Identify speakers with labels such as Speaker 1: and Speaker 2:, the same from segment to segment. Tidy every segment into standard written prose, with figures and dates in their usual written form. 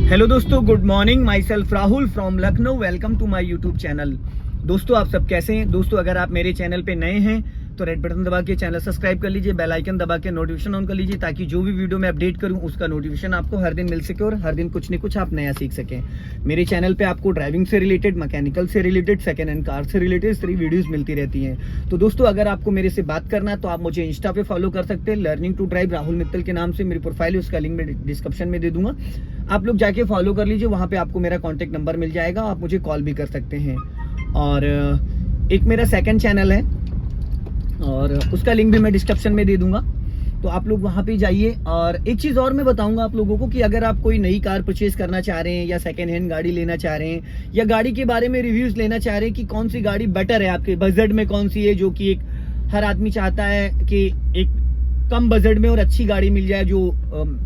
Speaker 1: Hello दोस्तों, good morning. Myself Rahul from Lucknow. Welcome to my YouTube channel. दोस्तों, आप सब कैसे हैं? दोस्तों, अगर आप मेरे चैनल पे नए हैं तो रेड बटन दबा के चैनल सब्सक्राइब कर लीजिए, बेल आइकन दबा के नोटिफिकेशन ऑन कर लीजिए, ताकि जो भी वीडियो मैं अपडेट करूं उसका नोटिफिकेशन आपको हर दिन मिल सके और हर दिन कुछ न कुछ आप नया सीख सकें। मेरे चैनल पे आपको ड्राइविंग से रिलेटेड, मैकेनिकल से रिलेटेड, सेकेंड हैंड कार से रिलेटेड सारी वीडियोस मिलती रहती हैं। तो दोस्तों, अगर आपको मेरे से बात करना है तो आप मुझे इंस्टा पे फॉलो कर सकते हैं, learning to drive Rahul Mittal के नाम से मेरी प्रोफाइल है, उसका लिंक मैं डिस्क्रिप्शन में दे दूंगा। आप लोग जाके फॉलो कर लीजिए, वहाँ पे आपको मेरा कॉन्टैक्ट नंबर मिल जाएगा, आप मुझे कॉल भी कर सकते हैं। और एक मेरा सेकंड चैनल है और उसका लिंक भी मैं डिस्क्रिप्शन में दे दूंगा, तो आप लोग वहाँ पे जाइए। और एक चीज़ और मैं बताऊंगा आप लोगों को कि अगर आप कोई नई कार परचेज करना चाह रहे हैं या सेकेंड हैंड गाड़ी लेना चाह रहे हैं या गाड़ी के बारे में रिव्यूज़ लेना चाह रहे हैं कि कौन सी गाड़ी बेटर है, आपके बजट में कौन सी है, जो कि एक हर आदमी चाहता है कि एक कम बजट में और अच्छी गाड़ी मिल जाए जो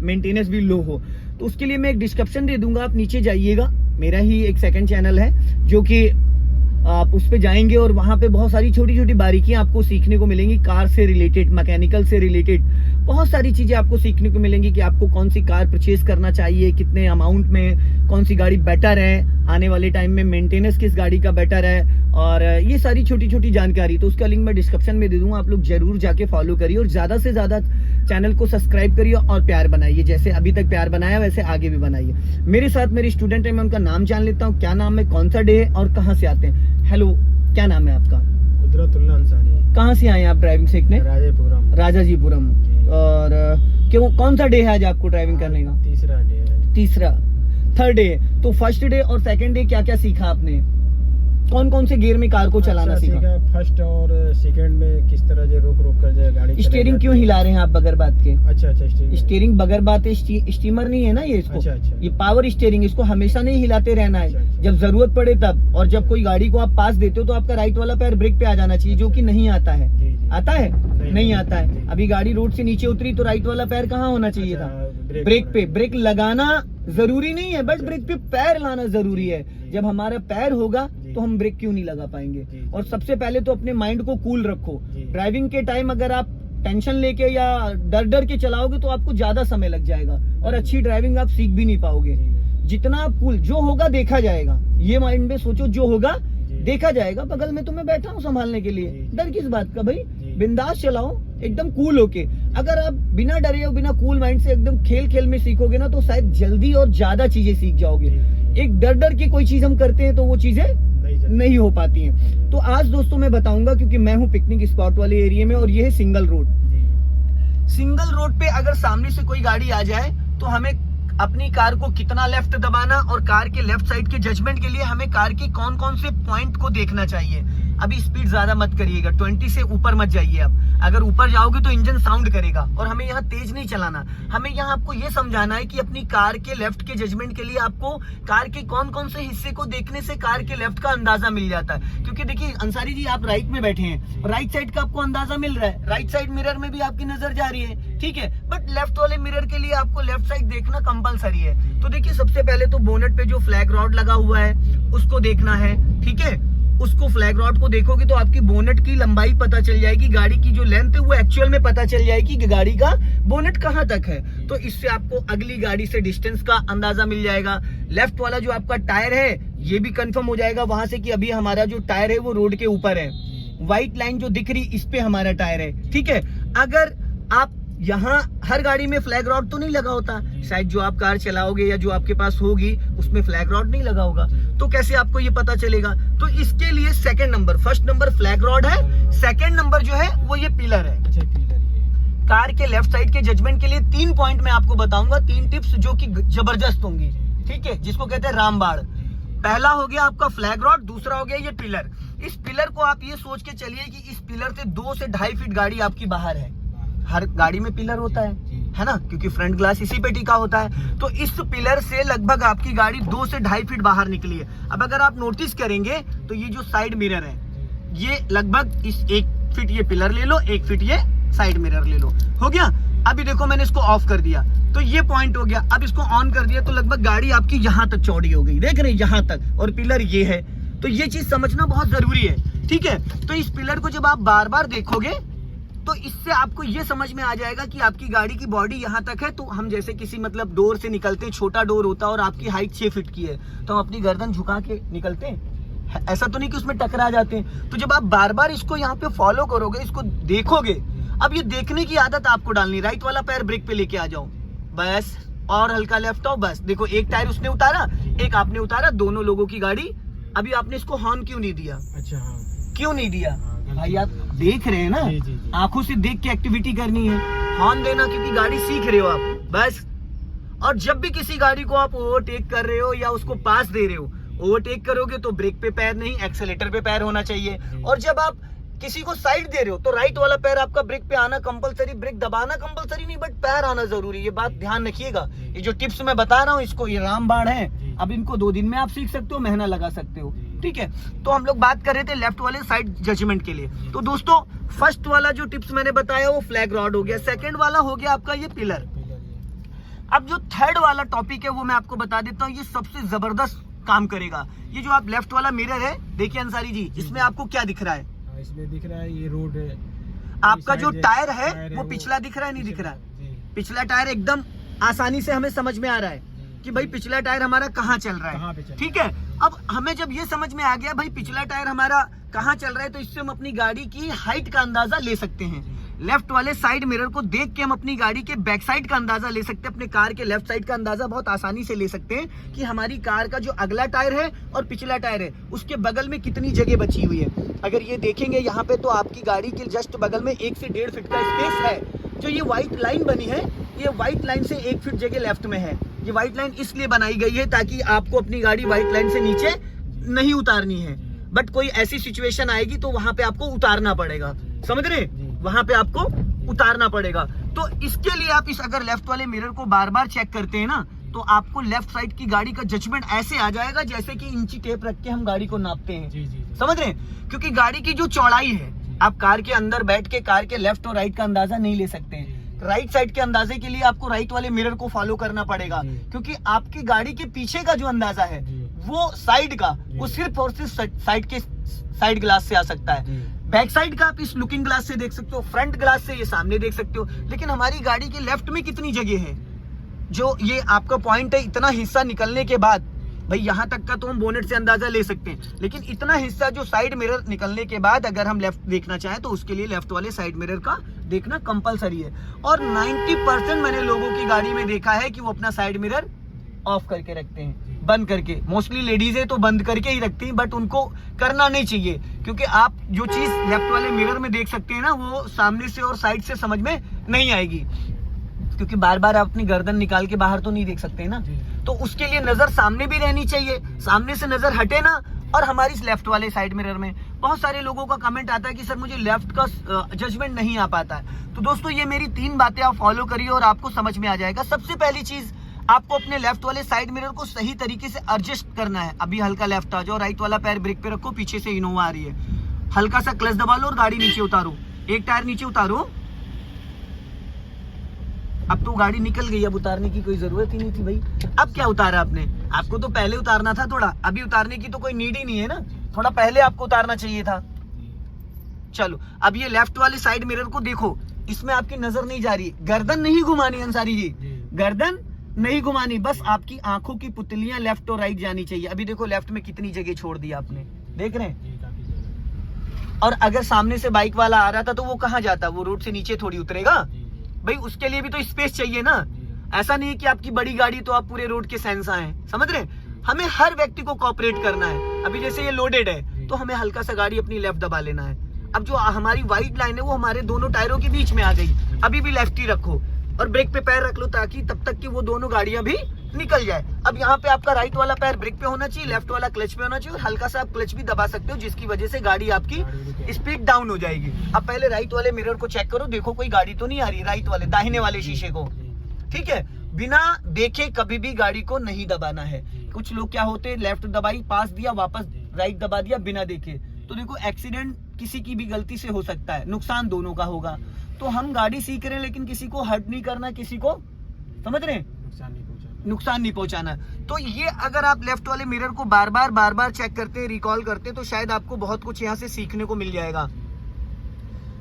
Speaker 1: मेंटेनेंस भी लो हो, तो उसके लिए मैं एक डिस्क्रिप्शन दे दूंगा, आप नीचे जाइएगा। मेरा ही एक सेकंड चैनल है जो कि आप उस पे जाएंगे और वहाँ पे बहुत सारी छोटी छोटी बारीकियां आपको सीखने को मिलेंगी, कार से रिलेटेड, मैकेनिकल से रिलेटेड बहुत सारी चीजें आपको सीखने को मिलेंगी कि आपको कौन सी कार परचेज करना चाहिए, कितने अमाउंट में, कौन सी गाड़ी बेटर है, आने वाले टाइम में मेंटेनेंस किस गाड़ी का बेटर है, और ये सारी छोटी छोटी जानकारी। तो उसका लिंक मैं डिस्क्रिप्शन में दे दूंगा, आप लोग जरूर जाके फॉलो करिए और ज्यादा से ज्यादा चैनल को सब्सक्राइब करिए और प्यार बनाइए। जैसे अभी तक प्यार बनाया वैसे आगे भी बनाइए। मेरे साथ मेरे स्टूडेंट है, मैं उनका नाम जान लेता हूँ। क्या नाम है, कौन सा डे है और कहाँ से आते हैं? हेलो, क्या नाम है आपका?
Speaker 2: कुदरतुल्लाह अंसारी।
Speaker 1: कहाँ से आए हैं आप ड्राइविंग सीखने? राजाजीपुरम। और क्यों, कौन सा डे है आज आपको ड्राइविंग करने का?
Speaker 2: तीसरा डे है।
Speaker 1: तीसरा, थर्ड डे। तो फर्स्ट डे और सेकंड डे क्या क्या सीखा आपने? कौन कौन से गियर में कार को चलाना सीखा?
Speaker 2: फर्स्ट और सेकंड में किस तरह से रोक रोक कर जाए गाड़ी।
Speaker 1: स्टीयरिंग क्यों हिला रहे हैं आप बगैर बात के?
Speaker 2: अच्छा,
Speaker 1: स्टीयरिंग बगैर बात है, स्टीमर नहीं है ना ये, इसको
Speaker 2: अच्छा।
Speaker 1: ये पावर स्टीयरिंग, इसको हमेशा नहीं हिलाते रहना है।
Speaker 2: अच्छा।
Speaker 1: जब जरूरत पड़े तब, और जब कोई गाड़ी को आप पास देते हो तो आपका राइट वाला पैर ब्रेक पे आ जाना चाहिए, जो कि नहीं आता है। आता है? नहीं आता है। अभी गाड़ी रोड से नीचे उतरी तो राइट वाला पैर कहाँ होना चाहिए था? ब्रेक पे। ब्रेक लगाना जरूरी नहीं है, बट ब्रेक पे पैर लाना जरूरी है। जब हमारा पैर होगा तो हम ब्रेक क्यों नहीं लगा पाएंगे? और सबसे पहले तो अपने माइंड को कूल रखो। ड्राइविंग के टाइम अगर आप टेंशन लेके या डर डर के चलाओगे तो आपको ज्यादा समय लग जाएगा और अच्छी ड्राइविंग आप सीख भी नहीं पाओगे। जितना आप कूल, जो होगा देखा जाएगा, ये माइंड में सोचो, जो होगा देखा जाएगा। बगल में तो मैं बैठा हूँ संभालने के लिए, डर किस बात का भाई? बिंदास चलाओ, एकदम कूल होके। अगर आप बिना डरे और बिना कूल माइंड से एकदम खेल खेल में सीखोगे ना, तो शायद जल्दी और ज्यादा चीजें सीख जाओगे। एक डर डर के कोई चीज हम करते हैं तो वो चीजें नहीं हो पाती हैं। तो आज दोस्तों मैं बताऊंगा, क्योंकि मैं हूँ पिकनिक स्पॉट वाले एरिया में और ये है सिंगल रोड। सिंगल रोड पे अगर सामने से कोई गाड़ी आ जाए तो हमें अपनी कार को कितना लेफ्ट दबाना और कार के लेफ्ट साइड के जजमेंट के लिए हमें कार के कौन कौन से पॉइंट को देखना चाहिए। अभी स्पीड ज्यादा मत करिएगा, 20 से ऊपर मत जाइए आप। अगर ऊपर जाओगे तो इंजन साउंड करेगा और हमें यहाँ तेज नहीं चलाना। हमें यहाँ आपको ये समझाना है कि अपनी कार के लेफ्ट के जजमेंट के लिए आपको कार के कौन कौन से हिस्से को देखने से कार के लेफ्ट का अंदाजा मिल जाता है। क्योंकि देखिए अंसारी जी, आप राइट में बैठे हैं, राइट साइड का आपको अंदाजा मिल रहा है, राइट साइड मिरर में भी आपकी नजर जा रही है, ठीक है, बट लेफ्ट वाले मिरर के लिए आपको लेफ्ट साइड देखना कंपलसरी है। तो देखिए, सबसे पहले तो बोनेट पे जो फ्लैग रॉड लगा हुआ है उसको देखना है, ठीक है। उसको फ्लैग रॉड को देखोगे तो आपकी बोनेट की लंबाई पता चल जाएगी, गाड़ी की जो लेंथ है वो एक्चुअल में पता चल जाएगी कि गाड़ी का बोनेट कहां तक है। तो इससे आपको अगली गाड़ी से डिस्टेंस का अंदाजा मिल जाएगा। लेफ्ट वाला जो आपका टायर है ये भी कंफर्म हो जाएगा वहां से कि अभी हमारा जो टायर है वो रोड के ऊपर है। व्हाइट लाइन जो दिख रही, इस पे हमारा टायर है, ठीक है। अगर आप यहाँ, हर गाड़ी में फ्लैग रॉड तो नहीं लगा होता, शायद जो आप कार चलाओगे या जो आपके पास होगी उसमें फ्लैग रॉड नहीं लगा होगा, तो कैसे आपको ये पता चलेगा? तो इसके लिए second number, first number flag rod है, सेकंड नंबर जो है वो ये पिलर है। कार के लेफ्ट साइड के जजमेंट के लिए 3 पॉइंट मैं आपको बताऊंगा, 3 टिप्स जो कि जबरदस्त होंगी, ठीक है, जिसको कहते हैं रामबाण। पहला हो गया आपका फ्लैग रॉड, दूसरा हो गया ये पिलर। इस पिलर को आप ये सोच के चलिए कि इस पिलर से 2 से 2.5 फीट गाड़ी आपकी बाहर है। हर गाड़ी में पिलर होता है ना, क्योंकि फ्रंट ग्लास इसी पे टिका होता है। तो इस पिलर से लगभग आपकी गाड़ी 2 से 2.5 फीट बाहर निकली है। अब अगर आप नोटिस करेंगे तो ये जो साइड मिरर है ये लगभग इस 1 फीट ये पिलर ले लो, 1 फीट ये साइड मिरर ले लो, हो गया। अभी देखो मैंने इसको ऑफ कर दिया तो ये पॉइंट हो गया। अब इसको ऑन कर दिया तो लगभग गाड़ी आपकी यहाँ तक चौड़ी हो गई, देख रहे हैं, यहाँ तक, और पिलर ये है। तो ये चीज समझना बहुत जरूरी है, ठीक है। तो इस पिलर को जब आप बार बार देखोगे तो इससे आपको ये समझ में आ जाएगा कि आपकी गाड़ी की बॉडी यहाँ तक है, तो हम जैसे किसी मतलब डोर से निकलते हैं, छोटा डोर होता है और आपकी हाइट 6 फीट की है, तो हम अपनी गर्दन झुका के निकलते हैं, ऐसा तो नहीं कि उसमें टकरा जाते हैं। तो जब आप बार बार इसको यहाँ पे फॉलो करोगे, इसको देखोगे, अब ये देखने की आदत आपको डालनी, राइट वाला पैर ब्रेक पे लेके आ जाओ बस, और हल्का लेफ्ट आओ बस। देखो एक टायर उसने उतारा, एक आपने उतारा, दोनों लोगों की गाड़ी। अभी आपने इसको हॉर्न क्यों नहीं दिया?
Speaker 2: अच्छा हाँ,
Speaker 1: क्यों नहीं दिया?
Speaker 2: हाँ,
Speaker 1: भाई आप देख रहे हैं ना,
Speaker 2: जी, जी, जी।
Speaker 1: आंखों से देख के एक्टिविटी करनी है। हॉर्न देना क्योंकि गाड़ी सीख रहे हो आप बस। और जब भी किसी गाड़ी को आप ओवरटेक कर रहे हो या उसको पास दे रहे हो, ओवरटेक करोगे तो ब्रेक पे पैर नहीं, एक्सेलेटर पे पैर होना चाहिए। और जब आप किसी को साइड दे रहे हो तो राइट वाला पैर आपका ब्रेक पे आना कंपलसरी, ब्रेक दबाना कंपलसरी नहीं, बट पैर आना जरूरी है। ये बात ध्यान रखिएगा। ये जो टिप्स मैं बता रहा हूँ, इसको ये रामबाण है, अब इनको 2 दिन में आप सीख सकते हो, महीना लगा सकते हो, ठीक है। तो हम लोग बात कर रहे थे लेफ्ट वाले साइड जजमेंट के लिए। तो दोस्तों फर्स्ट वाला जो टिप्स मैंने बताया वो फ्लैग रॉड हो गया, सेकंड वाला हो गया आपका ये पिलर। अब जो थर्ड वाला टॉपिक है वो मैं आपको बता देता हूँ, ये सबसे जबरदस्त काम करेगा। ये जो आप लेफ्ट वाला मिरर है, देखिए अंसारी जी, इसमें आपको क्या दिख रहा है?
Speaker 2: इसमें दिख रहा है ये रोड है,
Speaker 1: आपका जो टायर है वो पिछला दिख रहा है, नहीं दिख रहा है? पिछला टायर एकदम आसानी से हमें समझ में आ रहा है कि भाई पिछला टायर हमारा कहाँ चल रहा है, ठीक है। अब हमें जब ये समझ में आ गया भाई पिछला टायर हमारा कहाँ चल रहा है, तो इससे हम अपनी गाड़ी की हाइट का अंदाजा ले सकते हैं। लेफ्ट वाले साइड मिरर को देख के हम अपनी गाड़ी के बैक साइड का अंदाजा ले सकते हैं, अपने कार के लेफ्ट साइड का अंदाजा बहुत आसानी से ले सकते हैं कि हमारी कार का जो अगला टायर है और पिछला टायर है उसके बगल में कितनी जगह बची हुई है। अगर ये देखेंगे यहाँ पे, तो आपकी गाड़ी के जस्ट बगल में 1 से 1.5 फीट का स्पेस है। जो ये व्हाइट लाइन बनी है, ये व्हाइट लाइन से 1 फीट जगह लेफ्ट में है। ये व्हाइट लाइन इसलिए बनाई गई है ताकि आपको अपनी गाड़ी व्हाइट लाइन से नीचे नहीं उतारनी है, बट कोई ऐसी सिचुएशन आएगी तो वहां पे आपको उतारना पड़ेगा, समझ रहे? वहां पे आपको उतारना पड़ेगा। तो इसके लिए आप अगर लेफ्ट वाले मिरर को बार बार चेक करते हैं ना, तो आपको लेफ्ट साइड की गाड़ी का जजमेंट ऐसे आ जाएगा जैसे कि इंची टेप रख के हम गाड़ी को नापते हैं, समझ रहे हैं? क्योंकि गाड़ी की जो चौड़ाई है, आप कार के अंदर बैठ के कार के लेफ्ट और राइट का अंदाजा नहीं ले सकते हैं। राइट साइड के अंदाजे के लिए आपको राइट वाले मिरर को फॉलो करना पड़ेगा, क्योंकि आपकी गाड़ी के पीछे का जो अंदाजा है वो साइड का, वो सिर्फ और सिर्फ साइड के साइड ग्लास से आ सकता है। बैक साइड का आप इस लुकिंग ग्लास से देख सकते हो, फ्रंट ग्लास से ये सामने देख सकते हो, लेकिन हमारी गाड़ी के लेफ्ट में कितनी जगह है? जो ये आपका पॉइंट है, इतना हिस्सा निकलने के बाद भाई यहाँ तक का तो हम बोनेट से अंदाजा ले सकते हैं, लेकिन इतना हिस्सा जो साइड मिरर निकलने के बाद अगर हम लेफ्ट देखना चाहें तो उसके लिए लेफ्ट वाले साइड मिरर का देखना कंपलसरी है। और 90% मैंने लोगों की गाड़ी में देखा है कि वो अपना साइड मिरर ऑफ करके रखते हैं, बंद करके। मोस्टली लेडीज है तो बंद करके ही रखती हैं, बट उनको करना नहीं चाहिए, क्योंकि आप जो चीज लेफ्ट वाले मिरर में देख सकते हैं ना, वो सामने से और साइड से समझ में नहीं आएगी, क्योंकि बार बार आप अपनी गर्दन निकाल के बाहर तो नहीं देख सकते ना। तो उसके लिए नजर सामने भी रहनी चाहिए, सामने से नजर हटे ना। और हमारी लेफ्ट वाले साइड मिरर में बहुत सारे लोगों का कमेंट आता है कि सर मुझे लेफ्ट का जजमेंट नहीं आ पाता है। तो दोस्तों ये मेरी 3 बातें आप फॉलो करिए और आपको समझ में आ जाएगा। सबसे पहली चीज, आपको अपने लेफ्ट वाले साइड मिरर को सही तरीके से एडजस्ट करना है। अभी हल्का लेफ्ट आ जाओ, राइट वाला पैर ब्रेक पे रखो, पीछे से इनोवा आ रही है, हल्का सा क्लच दबा लो और गाड़ी नीचे उतारो, एक टायर नीचे उतारो। अब तो गाड़ी निकल गई, अब उतारने की कोई जरूरत ही नहीं थी भाई। अब क्या उतारा आपने? आपको तो पहले उतारना था थोड़ा, अभी उतारने की तो कोई नीड ही नहीं है ना, थोड़ा पहले आपको उतारना चाहिए था। चलो अब ये लेफ्ट वाले साइड मिरर को देखो, इसमें आपकी नजर नहीं जा रही, गर्दन नहीं घुमानी अंसारी जी, गर्दन नहीं घुमानी, बस आपकी आंखों की पुतलियां लेफ्ट और राइट जानी चाहिए। अभी देखो लेफ्ट में कितनी जगह छोड़ दी आपने, देख रहे हैं? और अगर सामने से बाइक वाला आ रहा था तो वो कहाँ जाता? वो रोड से नीचे थोड़ी उतरेगा भाई, उसके लिए भी तो स्पेस चाहिए ना। ऐसा नहीं है कि आपकी बड़ी गाड़ी तो आप पूरे रोड के सेंसा हैं, समझ रहे हैं? हमें हर व्यक्ति को कोऑपरेट करना है। अभी जैसे ये लोडेड है तो हमें हल्का सा गाड़ी अपनी लेफ्ट दबा लेना है। अब जो हमारी व्हाइट लाइन है वो हमारे दोनों टायरों के बीच में आ गई, अभी भी लेफ्ट ही रखो और ब्रेक पे पैर रख लो, ताकि तब तक कि वो दोनों गाड़ियां भी निकल जाए। अब यहाँ पे आपका राइट वाला पैर ब्रेक पे होना चाहिए, लेफ्ट वाला क्लच पे होना चाहिए, और हल्का सा आप क्लच भी दबा सकते हो, जिसकी वजह से गाड़ी आपकी स्पीड डाउन हो जाएगी। अब पहले राइट वाले मिरर को चेक करो, देखो कोई गाड़ी तो नहीं आ रही, राइट वाले दाहिने वाले शीशे को, ठीक है? बिना देखे कभी भी गाड़ी को नहीं दबाना है। कुछ लोग क्या होते हैं, लेफ्ट दबाई, पास दिया, वापस राइट दबा दिया बिना देखे, तो देखो एक्सीडेंट किसी की भी गलती से हो सकता है, नुकसान दोनों का होगा। तो हम गाड़ी सीख रहे हैं लेकिन किसी को हर्ट नहीं करना, किसी को, समझ रहे हैं, नुकसान नहीं पहुंचाना। तो ये अगर आप लेफ्ट वाले मिरर को बार बार चेक करते हैं, रिकॉल करते हैं, तो शायद आपको बहुत कुछ यहाँ से सीखने को मिल जाएगा।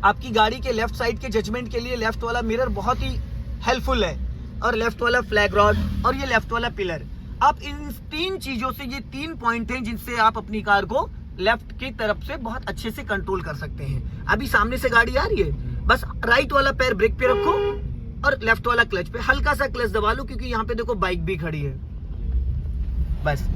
Speaker 1: आपकी गाड़ी के लेफ्ट साइड के जजमेंट के लिए लेफ्ट वाला मिरर बहुत ही हेल्पफुल है, और लेफ्ट वाला फ्लैग रॉड और ये लेफ्ट वाला पिलर। आप इन 3 चीजों से, ये 3 पॉइंट हैं जिनसे आप अपनी कार को लेफ्ट की तरफ से बहुत अच्छे से कंट्रोल कर सकते हैं। अभी सामने से गाड़ी आ रही है, बस राइट वाला पैर ब्रेक पे रखो और लेफ्ट वाला क्लच पे हल्का सा क्लच दबा लो, क्योंकि यहाँ पे देखो बाइक भी खड़ी है, बस।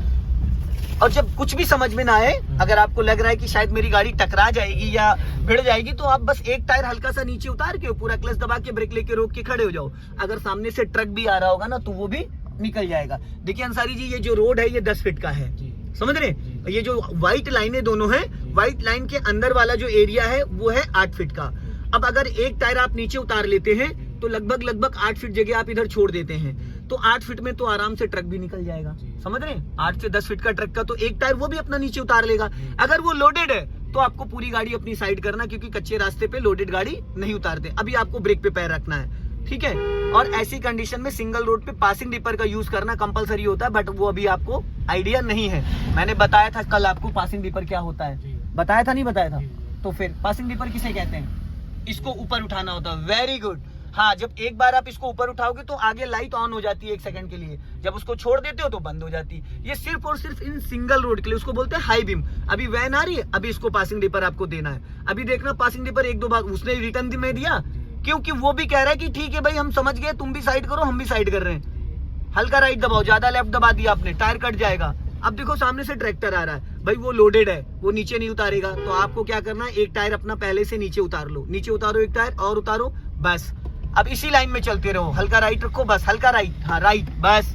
Speaker 1: और जब कुछ भी समझ में ना आए, अगर आपको लग रहा है कि शायद मेरी गाड़ी टकरा जाएगी या भिड़ जाएगी, तो आप बस एक टायर हल्का सा नीचे उतार के पूरा क्लच दबा के ब्रेक लेके रोक के खड़े हो जाओ। अगर सामने से ट्रक भी आ रहा होगा ना, तो वो भी निकल जाएगा। देखिए अंसारी जी, ये जो रोड है ये 10 फीट का है, समझ रहे? ये जो व्हाइट लाइनें दोनों हैं, व्हाइट लाइन के अंदर वाला जो एरिया है वो है 8 फीट का। अब अगर एक टायर आप नीचे उतार लेते हैं तो लगभग 8 फीट जगह आप इधर छोड़ देते हैं, तो 8 फीट में तो आराम से ट्रक भी निकल जाएगा, समझ रहे हैं? 8 से 10 फीट का ट्रक का तो एक टायर वो भी अपना नीचे उतार लेगा। अगर वो लोडेड है तो आपको पूरी गाड़ी अपनी साइड करना, क्योंकि कच्चे रास्ते पे लोडेड गाड़ी नहीं उतारते। अभी आपको ब्रेक पे पैर रखना है, ठीक है? और ऐसी कंडीशन में सिंगल रोड पे पासिंग डिपर का यूज करना कंपलसरी होता है, बट वो अभी आपको आइडिया नहीं है। मैंने बताया था कल आपको पासिंग डिपर क्या होता है, बताया था नहीं बताया था? तो फिर पासिंग डिपर किसे कहते हैं? इसको ऊपर उठाना होता है, वेरी गुड। हाँ, जब एक बार आप इसको ऊपर उठाओगे तो आगे लाइट ऑन हो जाती है 1 सेकंड के लिए, जब उसको छोड़ देते हो तो बंद हो जाती है। ये सिर्फ और सिर्फ इन सिंगल रोड के लिए, उसको बोलते हैं हाई बीम। अभी वैन आ रही है, अभी इसको पासिंग डिपर आपको देना है। अभी देखना पासिंग डिपर 1-2 बार उसने रिटर्न में दिया, क्योंकि वो भी कह रहा है कि ठीक है भाई, हम समझ गए, तुम भी साइड करो, हम भी साइड कर रहे हैं। हल्का राइट दबाओ, ज्यादा लेफ्ट दबा दिया आपने, टायर कट जाएगा। अब देखो सामने से ट्रैक्टर आ रहा है, भाई वो लोडेड है, वो नीचे नहीं उतारेगा, तो आपको क्या करना है, एक टायर अपना पहले से नीचे उतार लो, नीचे उतारो एक टायर और उतारो, बस। अब इसी लाइन में चलते रहो, हल्का राइट रखो, बस हल्का राइट, हाँ राइट, बस।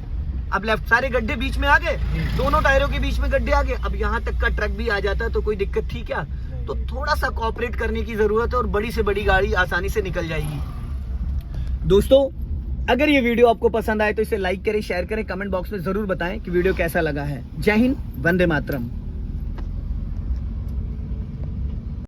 Speaker 1: अब लेफ्ट, सारे गड्ढे बीच में आ गए, दोनों टायरों के बीच में गड्ढे आ गए। अब यहाँ तक का ट्रक भी आ जाता है तो कोई दिक्कत थी क्या? तो थोड़ा सा कोऑपरेट करने की जरूरत है और बड़ी से बड़ी गाड़ी आसानी से निकल जाएगी। दोस्तों, अगर ये वीडियो आपको पसंद आए तो इसे लाइक करें, शेयर करें, कमेंट बॉक्स में जरूर बताएं कि वीडियो कैसा लगा है। जय हिंद, वंदे मातरम।